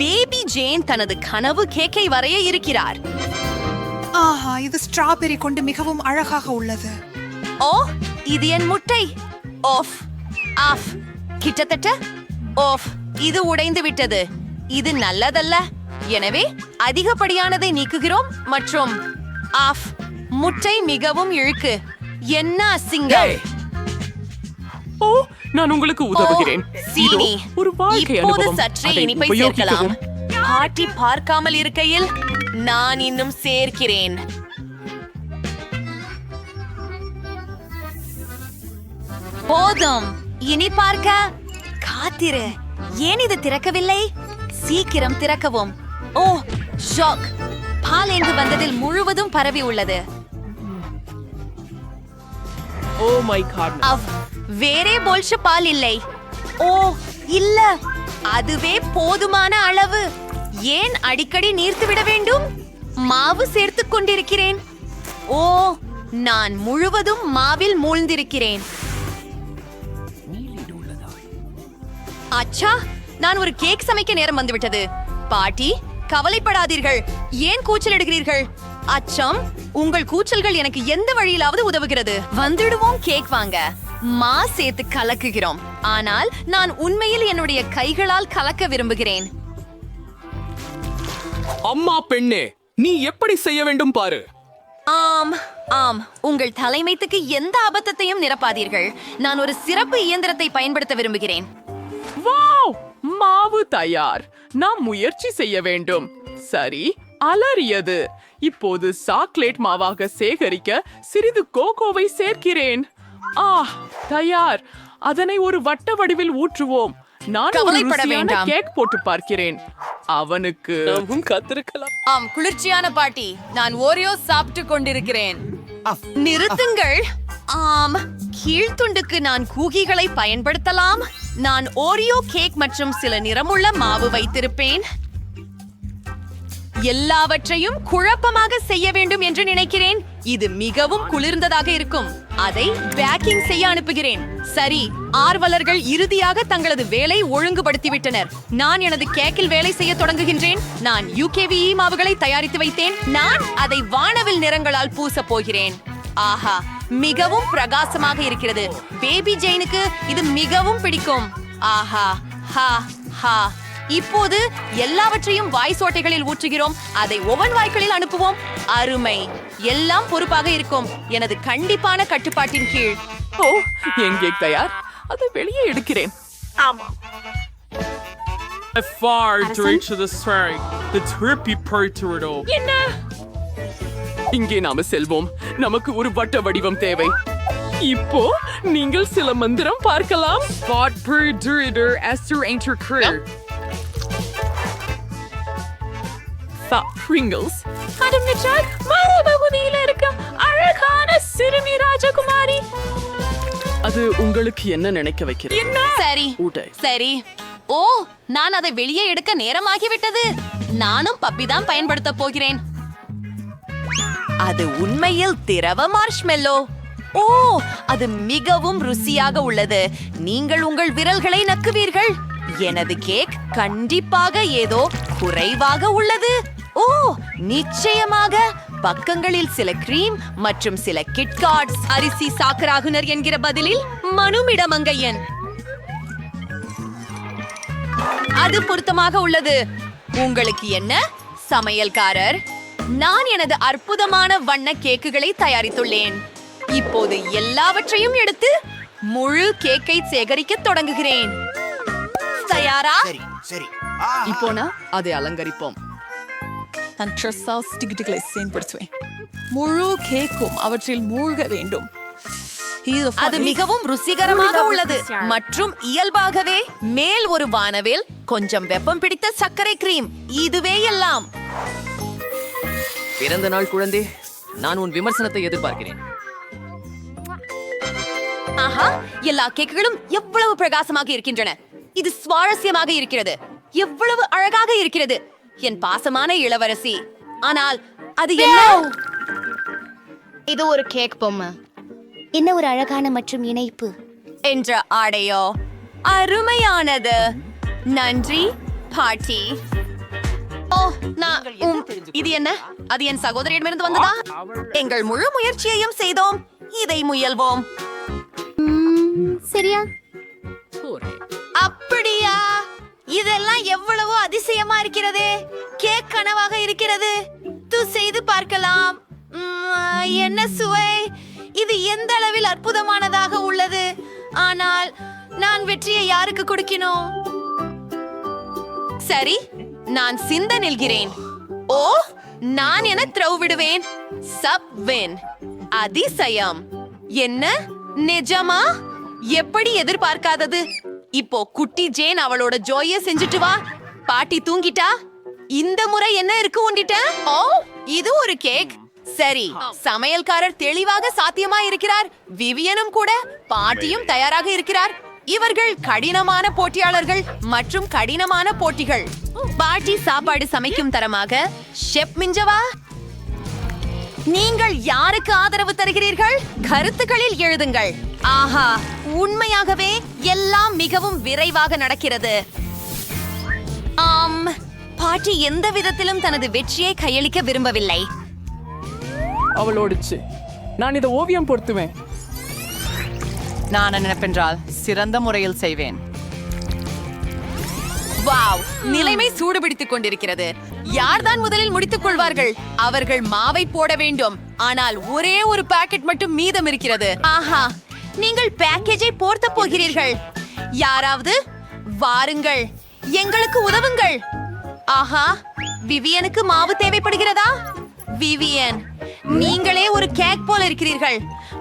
Baby Jane தனது கனவு கேக்கை வரைய இருக்கிறார். ஆஹா, இது ஸ்ட்ராபெரி கொண்டு மிகவும் அழகாக உள்ளது. ஓ, இது என் முட்டை. ஆஃப் ஆஃப் கிட்டத்தட்ட ஆஃப். இது உடைந்து விட்டது. இது நல்லதல்ல. எனவே அதிகப்படியானதை நீக்குகிறோம் மற்றும் ஆஃப். முட்டை மிகவும் இழுக்கு. என்ன அசிங்கம். ஓ, நான் உங்களுக்கு உதவுகிறேன். சீனி. ஒரு வாழ்க்கை இப்போது அனுபவம். சற்றே அதை இனிப்பை சேர்க்கலாம். உபயோகிக்கவும். பாட்டி பார்க்காமல் இருக்கையில் நான் இன்னும் சேர்க்கிறேன். போதும். இனி பார்க்க காத்திரு. ஏன் இது திறக்கவில்லை? சீக்கிரம் திறக்கவும். ஓ, ஷாக். பால் எங்கு வந்ததில் முழுவதும் பரவி உள்ளது. Oh my God. வேறே போல்ஷ பால் இல்லை. ஓ இல்ல, அதுவே போதுமான அளவு. ஏன் அடிக்கடி நீர்த்து விட வேண்டும்? மாவு சேர்த்துக் கொண்டிருக்கிறேன். ஓ, நான் முழுவதும் மாவில் மூழ்ந்திருக்கிறேன். அச்சா, நான் ஒரு கேக் சமைக்க நேரம் வந்துவிட்டது. பாட்டி, கவலைப்படாதீர்கள். ஏன் கூச்சல் எடுக்கிறீர்கள்? அச்சம், உங்கள் கூச்சல்கள் எனக்கு எந்த வழியிலாவது உதவுகிறது. வந்துடுவோம் கேக் வாங்க. மா சேர்த்து கலக்குகிறோம். ஆனால் நான் உண்மையில் என்னுடைய கைகளால் கலக்க விரும்புகிறேன். அம்மா பெண்ணே, நீ எப்படி செய்ய வேண்டும் பாரு. ஆம் ஆம், உங்கள் தலைமைத்துக்கு எந்த அபத்தத்தையும் நிரப்பாதீர்கள். நான் ஒரு சிறப்பு இயந்திரத்தை பயன்படுத்த விரும்புகிறேன். வாவ், மாவு தயார். நாம் முயற்சி செய்ய வேண்டும். சரி, அலறியது. இப்போது சாக்லேட் மாவாக சேகரிக்க சிறிது கோகோவை சேர்க்கிறேன். தயார். அதனை ஒரு வட்ட வடிவில் ஊற்றுவோம். நான் ஒரு ருசியான கேக் போட்டு பார்க்கிறேன். அவனுக்கு கத்திருக்கலாம். ஆம், குளிர்ச்சியான பாட்டி. நான் ஓரியோ சாப்பிட்டு கொண்டிருக்கிறேன். நிறுத்துங்கள். ஆம், கீழ்த்துண்டுக்கு நான் கூகிகளை பயன்படுத்தலாம். நான் ஓரியோ கேக் மற்றும் சில நிறமுள்ள மாவு வைத்திருப்பேன். எல்லாவற்றையும் குழப்பமாக செய்ய வேண்டும் என்று நினைக்கிறேன். இது மிகவும் குளிர்ந்ததாக இருக்கும். அதை பேக்கிங் செய்ய அனுப்புகிறேன். சரி, ஆர்வலர்கள் இறுதியாக தங்களது வேலை ஒழுங்குபடுத்திவிட்டனர். நான் எனது கேக்கில் வேலை செய்ய தொடங்குகின்றேன். நான் UKVE மாவுகளை தயாரித்து வைத்தேன். நான் அதை வானவில் நிறங்களால் பூசப் போகிறேன். ஆஹா, மிகவும் பிரகாசமாக இருக்கிறது. பேபி ஜெயினுக்கு இது மிகவும் பிடிக்கும். ஆஹா, ஹா ஹா. இப்போது எல்லாவற்றையும் வாய் சோட்டைகளில் ஊற்றுகிறோம். அதை ஓவன் வாய்க்களில் அனுப்புவோம். அருமை. எல்லாம் பொறுப்பாக இருக்கும். எனது கண்டிப்பான கட்டுப்பாட்டின் கீழ். ஓ, எங்கே தயார். அதை வெளியே எடுக்கிறேன். ஆமா. என்ன? இங்கே நாம செல்வோம். நமக்கு ஒரு வட்ட வடிவம் தேவை. இப்போ நீங்கள் சில மந்திரம் பார்க்கலாம். Pringles. அழகான சிறுமி ராஜகுமாரி. அது உங்களுக்கு என்ன நினைக்க வைக்கிறது? சரி சரி. ஓ, நான் அதை வெளியே எடுக்க நேரமாகிவிட்டது. நானும் பப்பி தான் பயன்படுத்த போகிறேன். அது உண்மையில் திரவ மார்ஷ்மெல்லோ. ஓ, அது மிகவும் ருசியாக உள்ளது. நீங்கள் உங்கள் விரல்களை நக்குவீர்கள். எனது கேக் கண்டிப்பாக ஏதோ குறைவாக உள்ளது. ஓ, நிச்சயமாக பக்கங்களில் சில கிரீம் மற்றும் சில கிட்காட்ஸ். அரிசி சாக்கராகுனர் என்கிற பதிலில் மனுமிடமங்கையன். அது பொருத்தமாக உள்ளது. உங்களுக்கு என்ன சமையல்காரர்? நான் எனது அற்புதமான வண்ண கேக்குகளை தயாரித்துள்ளேன். இப்போது எல்லாவற்றையும் எடுத்து முழு கேக்கை சேகரிக்க தொடங்குகிறேன். தயாரா? சரி. இப்போ நான் அதை அலங்கரிப்போம். நான் ஸ்டிக்குகளை செயல்படுத்துவேன். முழு கேக்கும் அவற்றில் மூழ்க வேண்டும். அது மிகவும் ருசிகரமாக உள்ளது மற்றும் இயல்பாகவே மேல் ஒரு வானவில், கொஞ்சம் வெப்பம் பிடித்த சர்க்கரை கிரீம். இதுவே எல்லாம். பிறந்த நாள் குழந்தை, நான் உன் விமர்சனத்தை எதிர்பார்க்கிறேன். ஆஹா, எல்லா கேக்குகளும் எவ்வளவு பிரகாசமாக இருக்கின்றன. இது சுவாரஸ்யமாக இருக்கிறது. எவ்வளவு அழகாக இருக்கிறது என் பாசமான இளவரசி. ஆனால் அது என்ன? இது ஒரு கேக் பொம்மை. என்ன ஒரு அழகான மற்றும் இணைப்பு என்ற ஆடையோ அருமையானது. நன்றி பாட்டி. இது என்ன? அது என் சகோதரியிடமிருந்து வந்ததா? எங்கள் முழு முயற்சியையும் செய்தோம். இதை முயல்வோம். சரியா? அப்படியா? இதெல்லாம் எவ்வளவோ அதிசயமா இருக்கிறது. கேக் கனவாக இருக்கிறது. செய்து பார்க்கலாம். என்ன சுவை! இது எந்த அளவில் அற்புதமானதாக உள்ளது. ஆனால் நான் வெற்றியை யாருக்கு கொடுக்கணும்? சரி, நான் சிந்த நில்கிறேன். ஓ, நான் என த்ரவ் விடுவேன். சப்வின். அதிசயம். என்ன? நிஜமா? எப்படி எதிர்பார்க்காதது? இப்போ குட்டி ஜேன் அவளோட ஜோய செஞ்சுட்டு வா. பாட்டி தூங்கிட்டா. இந்த முறை என்ன இருக்கு உண்டிட்ட? ஓ, இது ஒரு கேக். சரி, சமையல்காரர் தெளிவாக சாத்தியமா இருக்கிறார். விவியனும் கூட, பாட்டியும் தயாராக இருக்கிறார். இவர்கள் கடினமான போட்டியாளர்கள் மற்றும் கடினமான போட்டிகள். பாட்டி சாப்பாடு சமைக்கும் தரமாக ஷெப் மிஞ்சவா. நீங்கள் யாருக்கு ஆதரவு தருகிறீர்கள்? கருத்துக்களில் எழுதுங்கள். ஆஹா, உண்மையாகவே எல்லாம் மிகவும் விரைவாக நடக்கிறது. பாட்டி எந்த விதத்திலும் தனது வெற்றியை கையளிக்க விரும்பவில்லை. அவளோடுச்சு. நான் இதை ஓவியம் பொருத்துவேன். நான் நினைப்பென்றால் சிறந்த முறையில் செய்வேன். வாவ், நிலைமை சூடுபிடித்துக் கொண்டிருக்கிறது. யார்தான் முதலில் முடித்துக் கொள்வார்கள்? அவர்கள் மாவை போட வேண்டும். ஆனால் ஒரே ஒரு பாக்கெட் மட்டும் மீதம் இருக்கிறது. ஆஹா, நீங்கள் பேக்கேஜை போர்த்த போகிறீர்கள். யாராவது வாருங்கள், எங்களுக்கு உதவுங்கள். ஆஹா, விவியனுக்கு மாவு தேவைப்படுகிறதா? விவியன், நீங்களே ஒரு கேக் போல இருக்கிறீர்கள்.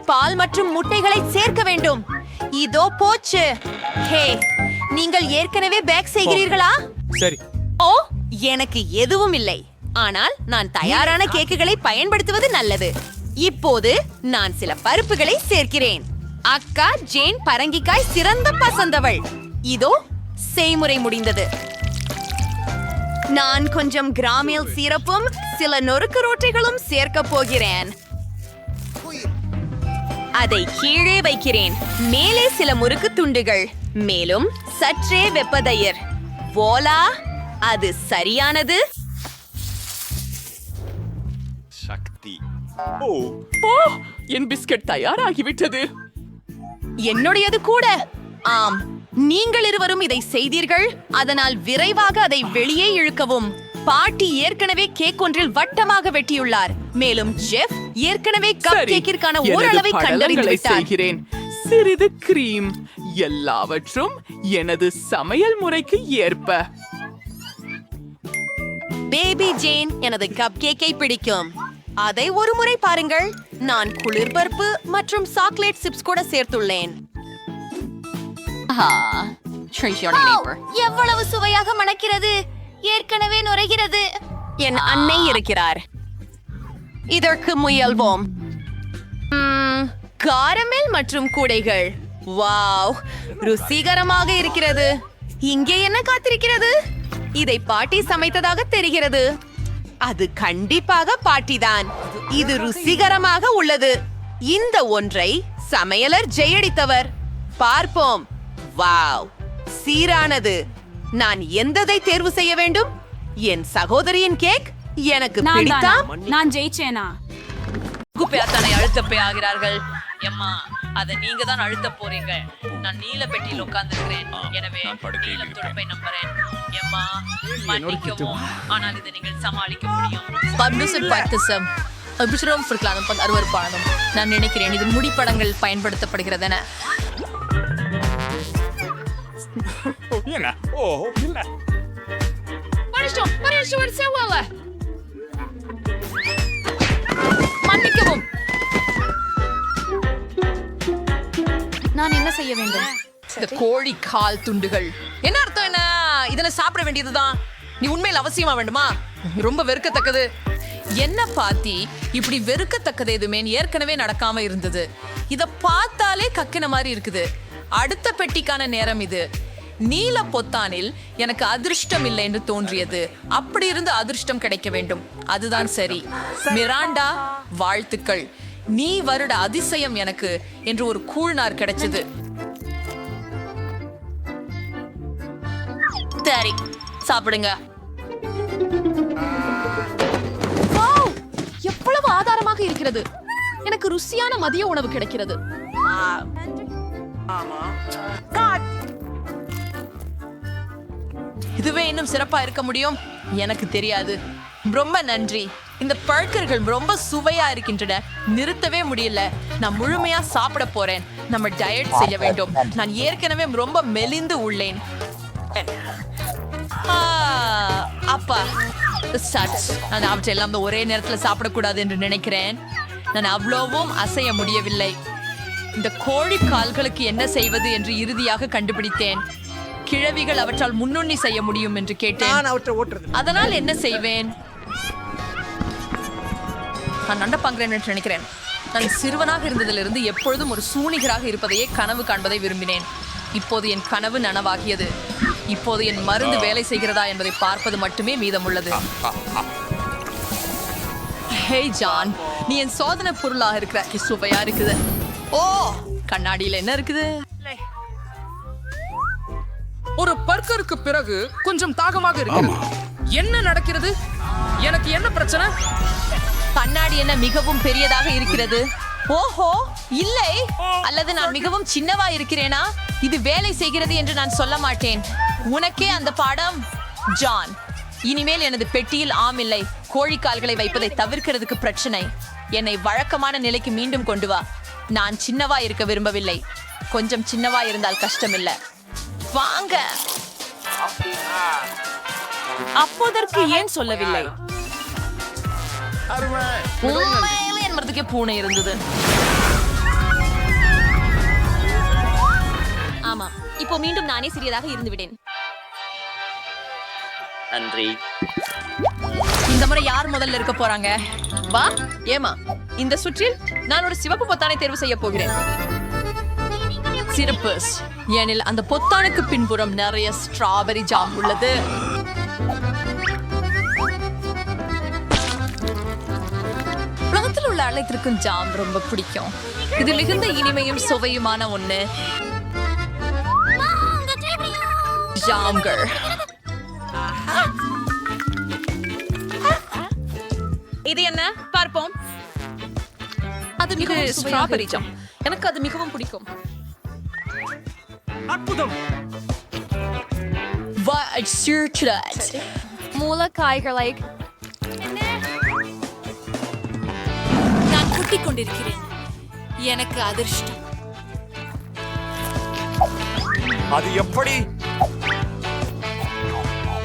பால் மற்றும் முட்டைகளை சேர்க்க வேண்டும். இதோ போச்சு. ஹே, நீங்கள் ஏற்கனவே பேக் செய்கிறீர்களா? சரி. ஓ, எனக்கு எதுவும் இல்லை. ஆனால் நான் தயாரான கேக்குகளை பயன்படுத்துவது நல்லது. இப்போது நான் சில பருப்புகளை சேர்க்கிறேன். அக்கா ஜேன் பரங்கிக்காய் சிறந்த பசந்தவள். இதோ செய்முறை முடிந்தது. நான் கொஞ்சம் கிராமியல் சீரப்பும் சில நொறுக்கு ரோட்டைகளும் சேர்க்க போகிறேன். அதை கீழே வைக்கிறேன். மேலே சில முறுக்கு துண்டுகள், மேலும் சற்றே வெப்பதயிர். வோலா, அது சரியானது. சக்தி. ஓ, என் பிஸ்கட் தயாராகிவிட்டது. என்னுடையது கூட. ஆம், நீங்கள் இருவரும் இதை செய்தீர்கள். அதனால் விரைவாக அதை வெளியே இழுக்கவும். பாட்டி ஏற்கனவே கேக் ஒன்றில் வட்டமாக வெட்டியுள்ளார். மேலும் ஜெஃப் ஏற்கனவே கப் சரி, கேக்கிற்கான எனது ஓரளவை கண்டறிந்து படலங்களை விட்டார். செய்கிறேன். சிறிது கிரீம், எல்லாவற்றும் எனது சமையல் முறைக்கு ஏற்ப. பேபி ஜேன் எனது கப் கேக்கை பிடிக்கும். அதை ஒரு முறை பாருங்கள். நான் குளிர் பருப்பு மற்றும் சாக்லேட் சிப்ஸ் கூட சேர்த்துள்ளேன். எவ்வளவு சுவையாக மணக்கிறது. ஏற்கனவே நுரைகிறது. என் அன்னை இருக்கிறார். இதற்கு முயல்வோம். காரமெல் மற்றும் கூடைகள். வாவ், ருசிகரமாக இருக்கிறது. இங்கே என்ன காத்திருக்கிறது? இதை பாட்டி சமைத்ததாக தெரிகிறது. அது கண்டிப்பாக பாட்டிதான். இது ருசிகரமாக உள்ளது. இந்த ஒன்றை சமையலர் ஜெயடித்தவர். பார்ப்போம். வாவ், சீரானது. நான் எந்ததை தேர்வு செய்ய வேண்டும்? என் சகோதரியின் கேக் எனக்கு பிடித்தாம். நான் ஜெயிச்சேனா? குப்பையாத்தானை அழுத்தப்பே ஆகிறார்கள். எம்மா, அதை நீங்க தான் அழுத்த போறீங்க. நான் நீல பெட்டியில் உட்கார்ந்திருக்கிறேன். எனவே நீலம் துடுப்பை நம்புறேன். எம்மா, மன்னிக்கவும். ஆனால் இதை நீங்கள் சமாளிக்க முடியும். அருவருப்பானதும் நான் நினைக்கிறேன் இது முடிப்படங்கள் பயன்படுத்தப்படுகிறதென. என்ன? ஓ, இல்ல. மன்னிக்கவும். நான் என்ன செய்ய வேண்டும்? இந்த கோழி கால் துண்டுகள் என்ன அர்த்தம்? என்ன இதனை சாப்பிட வேண்டியதுதான். நீ உண்மையில் அவசியமா வேண்டுமா? ரொம்ப வெறுக்கத்தக்கது. என்ன பாத்தி, இப்படி வெறுக்கத்தக்கது எதுவுமே ஏற்கனவே நடக்காம இருந்தது. இத பார்த்தாலே கக்கின மாதிரி இருக்குது. அடுத்த பெட்டிக்கான நேரம் இது. நீல பொத்தானில் எனக்கு அதிர்ஷ்டம் இல்லை என்று தோன்றியது. அப்படி இருந்து அதிர்ஷ்டம் கிடைக்க வேண்டும். அதுதான் சரி. மிராண்டா, வாழ்த்துக்கள். நீ வருட அதிசயம் எனக்கு என்று ஒரு கூழ்நார் கிடைச்சது. சரி, சாப்பிடுங்க. இருக்கிறது. எனக்கு ருசியான மதிய உணவு கிடைக்கிறது. இதுவே இன்னும் சிறப்பா இருக்க முடியும். எனக்கு தெரியாது. ரொம்ப நன்றி. இந்த பழக்கர்கள் ரொம்ப சுவையா இருக்கின்றன. நிறுத்தவே முடியல. நான் முழுமையா சாப்பிட போறேன். நம்ம டயட் செய்ய வேண்டும். நான் ஏற்கனவே ரொம்ப மெலிந்து உள்ளேன். அப்பா நான் அவற்றையெல்லாம் ஒரே நேரத்துல சாப்பிடக்கூடாது என்று நினைக்கிறேன். நான் அவ்வளவும் அசைய முடியவில்லை. இந்த கோழி கால்களுக்கு என்ன செய்வது என்று இறுதியாக கண்டுபிடித்தேன். கிழவிகள் அவற்றால் முன்னுண்ணி செய்ய முடியும் என்று கேட்டேன். அதனால் என்ன செய்வேன்? நான் நடப்பாங்கிறேன் என்று நினைக்கிறேன். நான் சிறுவனாக இருந்ததிலிருந்து எப்பொழுதும் ஒரு சூனிகராக இருப்பதையே கனவு காண்பதை விரும்பினேன். இப்போது என் கனவு நனவாகியது. இப்போது என் மருந்து வேலை செய்கிறதா என்பதை பார்ப்பது மட்டுமே மீதமுள்ளது. ஹே ஜான், நீ என் சோதனை பொருளாக இருக்கிற. சுவையா இருக்குது. ஓ, கண்ணாடியில் என்ன இருக்குது? ஒரு பர்கருக்கு பிறகு கொஞ்சம் தாகமாக இருக்கிறது. என்ன நடக்கிறது? எனக்கு என்ன பிரச்சனை? கண்ணாடி என்ன மிகவும் பெரியதாக இருக்கிறது? ஓஹோ, இல்லை. அல்லது நான் மிகவும் சின்னவா இருக்கிறேனா? இது வேலை செய்கிறது என்று நான் சொல்ல மாட்டேன். உனக்கே அந்த பாடம். ஜான், இனிமேல் எனது பெட்டியில் ஆம் இல்லை. கோழிக்கால்களை வைப்பதை தவிர்க்கிறதுக்கு பிரச்சனை. என்னை வழக்கமான நிலைக்கு மீண்டும் கொண்டு வா. நான் சின்னவா இருக்க விரும்பவில்லை. கொஞ்சம் சின்னவா இருந்தால் கஷ்டம் இல்ல. வாங்க. அப்போதற்கு ஏன் சொல்லவில்லை? உண்மையிலே என் மரத்துக்கே பூனை இருந்தது. ஆமா, இப்போ மீண்டும் நானே சிறியதாக இருந்து விட்டேன். நன்றி. இந்த முறை யார் முதல்ல இருக்க போறாங்க? வா. ஏமா, இந்த சுற்றில் நான் ஒரு சிவப்பு பொத்தானை தேர்வு செய்ய போகிறேன். சிறப்பு, ஏனில் அந்த பொத்தானுக்கு பின்புறம் நிறைய ஸ்ட்ராபெரி ஜாம் உள்ளது. உலகத்தில் உள்ள அனைத்திற்கும் ஜாம் ரொம்ப பிடிக்கும். இது மிகுந்த இனிமையும் சுவையுமான ஒண்ணு. ஜாம்கள். இது என்ன? பார்ப்போம். அது மிகவும் ஸ்ட்ராபெரி ஜாம். எனக்கு அது மிகவும் பிடிக்கும். மூலக்காய்களை நான் குட்டிக் கொண்டிருக்கிறேன். எனக்கு அதிர்ஷ்டம். அது எப்படி?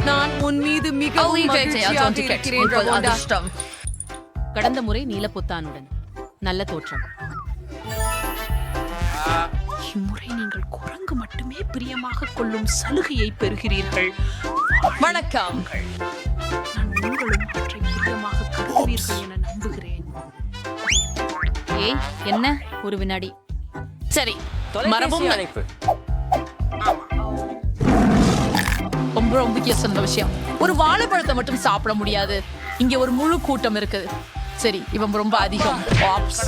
நான் உன் மீது மிகவும் மகிழ்ச்சியாக இருக்கிறேன், ரவோண்டா. அதிர்ஷ்டம். கடந்த முறை நீலப்பொத்தானுடன் நல்ல தோற்றம். இம்முறை நீங்கள் குரங்கு மட்டுமே பிரியமாக கொள்ளும் சலுகையை பெறுகிறீர்கள். வணக்கம். நான் உங்களும் அவற்றை பிரியமாக கருதுவீர்கள் என நம்புகிறேன். ஏய், என்ன? ஒரு வினாடி. சரி, மரபும் அழைப்பு. ரொம்ப முக்கியமான விஷயம். ஒரு வாழைப்பழத்தை மட்டும் சாப்பிட முடியாது. இங்க ஒரு முழு கூட்டம் இருக்குது. சரி, இவன் ரொம்ப அதிகம். ஆப்ஸ்.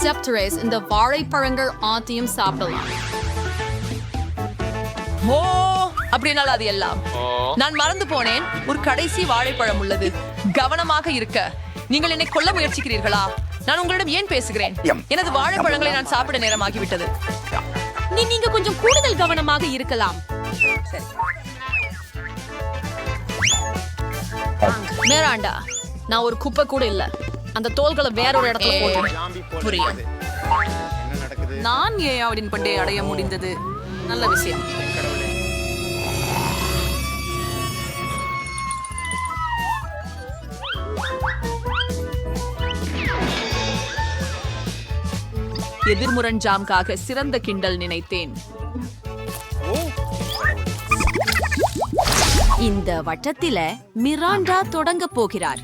செப்டரேஸ், இந்த வாழைப்பழங்கள் ஆத்தையும் சாப்பிடலாம். ஓ, அப்படினால் அது எல்லாம். நான் மறந்து போனேன். ஒரு கடைசி வாழைப்பழம் உள்ளது. கவனமாக இருக்க. நீங்கள் என்னை கொல்ல முயற்சிக்கிறீர்களா? நான் உங்களிடம் ஏன் பேசுகிறேன்? எனது வாழைப்பழங்களை நான் சாப்பிட நேரமாகிவிட்டது. நீங்க கொஞ்சம் கூடுதல் கவனமாக இருக்கலாம். மேராண்டா, நான் ஒரு குப்பை கூட இல்ல. அந்த தோள்களை வேற ஒரு இடத்துல போட்டு புரியும். நான் ஏயாவின் பண்டை அடைய முடிந்தது. நல்ல விஷயம். எதிர்முரண் ஜாம்காக சிறந்த கிண்டல் நினைத்தேன். இந்த வட்டத்தில மிராண்டா தொடங்க போகிறார்.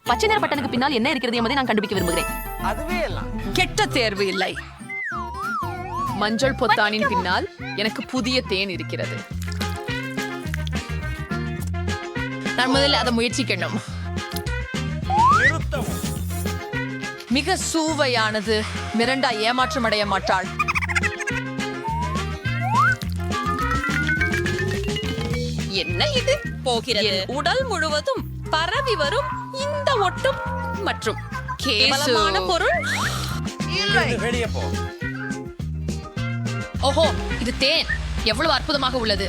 பச்சை நிற பட்டனுக்கு பின்னால் என்ன இருக்கிறது என்பதை நான் கண்டுபிடிக்க விரும்புகிறேன். அதுவே எல்லாம். கெட்ட தேர்வு இல்லை. மஞ்சள் பொத்தானின் பின்னால் எனக்கு புதிய தேன் இருக்கிறது. நான் முதல்ல அதை முயற்சிக்கணும். மிக சுவையானது. மிரண்டா ஏமாற்றம் அடைய மாட்டாள். என்ன இது போகிறது? என் உடல் முழுவதும் பரவி வரும் இந்த ஒட்டும் மற்றும் கேவலமான பொருள். வெளியே போ. ஓஹோ, இது தேன். எவ்வளவு அற்புதமாக உள்ளது.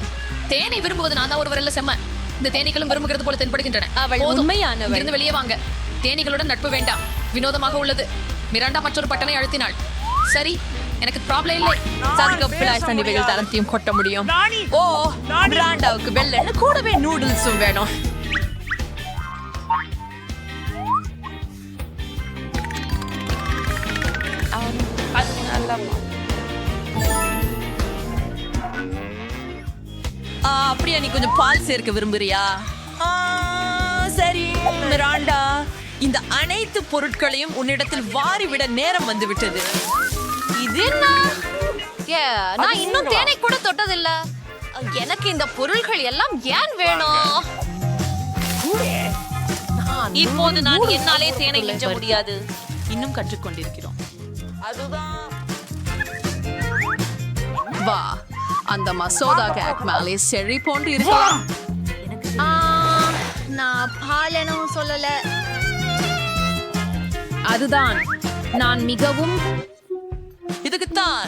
தேனை விரும்புவது நான் தான் ஒருவர் அல்ல செம்ம. இந்த தேனீக்களும் விரும்புகிறது போல தென்படுகின்றன. அவள் போதும். உண்மையானவள். இங்கிருந்து வெளியே வாங்க. தேனீகளுடன் நட்பு வேண்டாம். வினோதமாக உள்ளது. மிராண்டா மற்றொரு பட்டனை அழுத்தினாள். சரி, எனக்கு ப்ராப்ளம் இல்லை. சந்திவைகள் தரத்தையும் கொட்ட முடியும். ஓ, பிராண்டாவுக்கு வெள்ளன்னு கூடவே நூடுல்ஸும் வேணும். அப்படியா, நீ கொஞ்சம் பால் சேர்க்க விரும்புறியா? சரி மிராண்டா, இந்த அனைத்து பொருட்களையும் உன்னிடத்தில் வாரிவிட நேரம் வந்து விட்டது. இது என்ன? நான் இன்னும் தேனை கூட தொட்டதில்ல. எனக்கு இந்த பொருட்கள் எல்லாம் ஏன் வேணும்? இப்போது நான் என்னாலே தேனை மிஞ்ச முடியாது. இன்னும் கற்றுக்கொண்டிருக்கிறோம். வா, அந்த மசோதா கேக் மேலே செழி போன்று இருக்கலாம். நான் பாலனும் சொல்லல. அதுதான் நான் மிகவும் இதுக்குத்தான்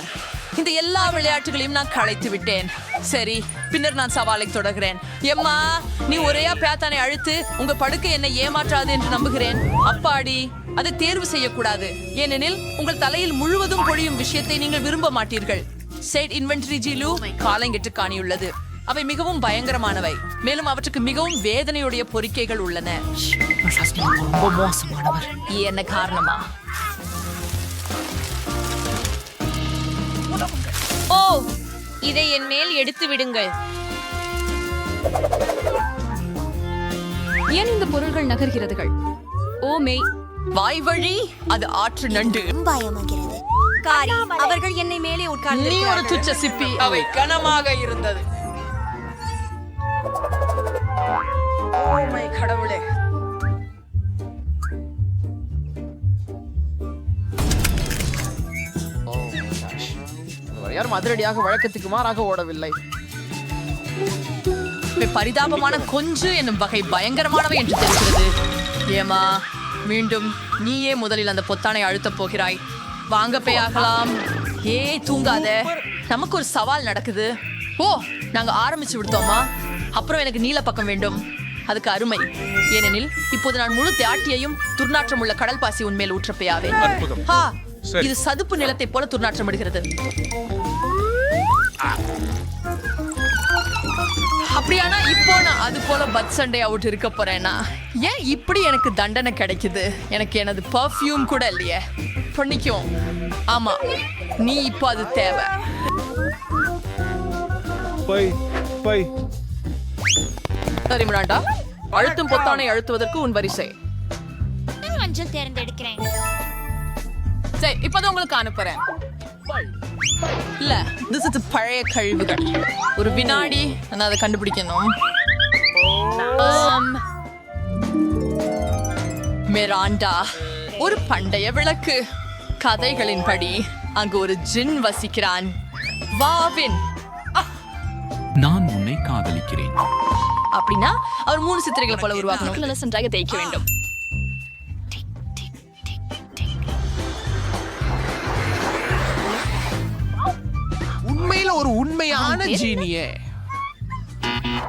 இந்த எல்லா விளையாட்டுகளையும் நான் களைத்து விட்டேன். சரி, பின்னர் நான் சவாலை தொடர்கிறேன். எம்மா, நீ ஒரேயா பேத்தானை அழுத்து. உங்க படுக்கை என்னை ஏமாற்றாது என்று நம்புகிறேன். அப்பாடி, அதை தேர்வு செய்யக்கூடாது. ஏனெனில் உங்கள் தலையில் முழுவதும் பொழியும் விஷயத்தை நீங்கள் விரும்ப மாட்டீர்கள். செட் இன்வென்டரி ஜீலு காலங்கெட்டு காணியுள்ளது. அவை மிகவும் பயங்கரமானவை. மேலும் அவற்றுக்கு மிகவும் வேதனையுடைய பொறிக்கைகள் உள்ளன. என்ன காரணமா? ஓ, இதை என் மேல் எடுத்து விடுங்கள். ஏன் இந்த பொருள்கள் நகர்கிறதுகள்? ஓ மெய், வாய் வழி அது ஆற்று நண்டு. பயமாகிறது. காரி, அவர்கள் என்னை மேலே உட்கார்ந்து. நீ ஒரு துச்ச சிப்பி. அவை கனமாக இருந்தது. கடவுளே, யாரும் அதிரடியாக வழக்கத்துக்கு மாறாக ஓடவில்லை. பரிதாபமான கொஞ்சு என்னும் வகை பயங்கரமானவை என்று தெரிகிறது. ஏமா, மீண்டும் நீயே முதலில் அந்த பொத்தானை அழுத்தப் போகிறாய். வாங்க பேயாகலாம். தூங்காத, நமக்கு ஒரு சவால் நடக்குது. ஓ, நாங்க ஆரம்பிச்சு விடுத்தோமா? அப்புறம் எனக்கு நீல பக்கம் வேண்டும். அதுக்கு அருமை. ஏனெனில் இப்போது நான் முழு தியாட்டியையும் துர்நாற்றம் உள்ள கடல் பாசி உன்மேல் ஊற்றப்பையாவே. இது சதுப்பு நிலத்தை போல துர்நாற்றமிடுகிறது. அப்படியானா இப்போ நான் அது போல பத் சண்டை அவுட் இருக்க போறேன்னா ஏன் இப்படி எனக்கு தண்டனை கிடைக்குது? எனக்கு எனது பர்ஃப்யூம் கூட இல்லையே. பண்ணிக்கும். ஆமா, நீ இப்போ அது தேவை. சரி மிராண்டா, அழுத்தும் பொத்தானை அழுத்துவதற்கு உன் வரிசை. மஞ்சள் தேர்ந்தெடுக்கிறேன். சரி, இப்பதான் உங்களுக்கு அனுப்புறேன். இல்ல, this is பழைய கழிவுகள். ஒரு வினாடி நான் அதை கண்டுபிடிக்கணும். மிராண்டா, ஒரு பண்டைய விளக்கு. கதைகளின்படி அங்கு ஒரு ஜின் வசிக்கிறான். வாவின். நான் உன்னை காதலிக்கிறேன். அப்படின்னா அவர் 3 சித்திரைகளை போல உருவாக்கணும். நன்றாக தேய்க்க வேண்டும். உண்மையில ஒரு உண்மையான ஜீனியே.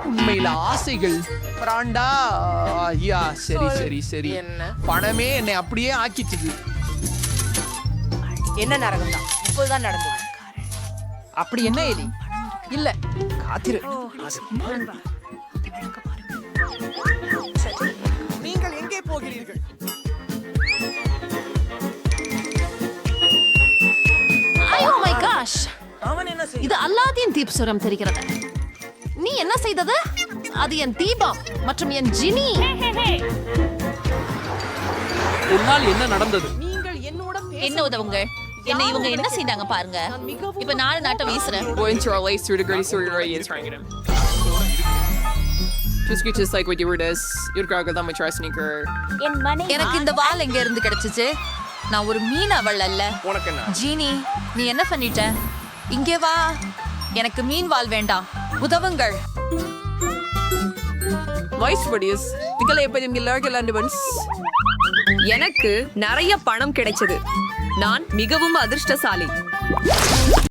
உண்மையில ஆசைகள். பிராண்டா, ஐயா, சரி சரி சரி. பணமே என்னை அப்படியே ஆக்கிட்டுது. என்ன நரகம் தான் இப்போதான் நடந்தது. அப்படி என்ன எலி? இல்ல, காத்திரு. நீங்கள் எங்கே போகிறீர்கள்? Oh my gosh, இது அல்லாதின் தீப் சுரம் தெரிகிறது. நீ என்ன செய்தது? அது என் தீபம் மற்றும் என் ஜினி. உன்னால் என்ன நடந்தது? என்ன உதவுங்க? என்ன இவங்க என்ன செய்தாங்க பாருங்க. இப்ப 4 நாட்டை வீசுறேன். Going to our lace through the gritty surgery is trying it. Just like what you were this. You'd grab them with your sneaker. எனக்கு இந்த வால் எங்க இருந்து கிடைச்சிச்சு? நான் ஒரு மீன் அவள் அல்ல. ஜீனி, நீ என்ன பண்ணிட்ட? இங்கே வா. எனக்கு மீன் வால் வேண்டாம். உதவுங்கள். எனக்கு நிறைய பணம் கிடைச்சது. நான் மிகவும் அதிர்ஷ்டசாலி.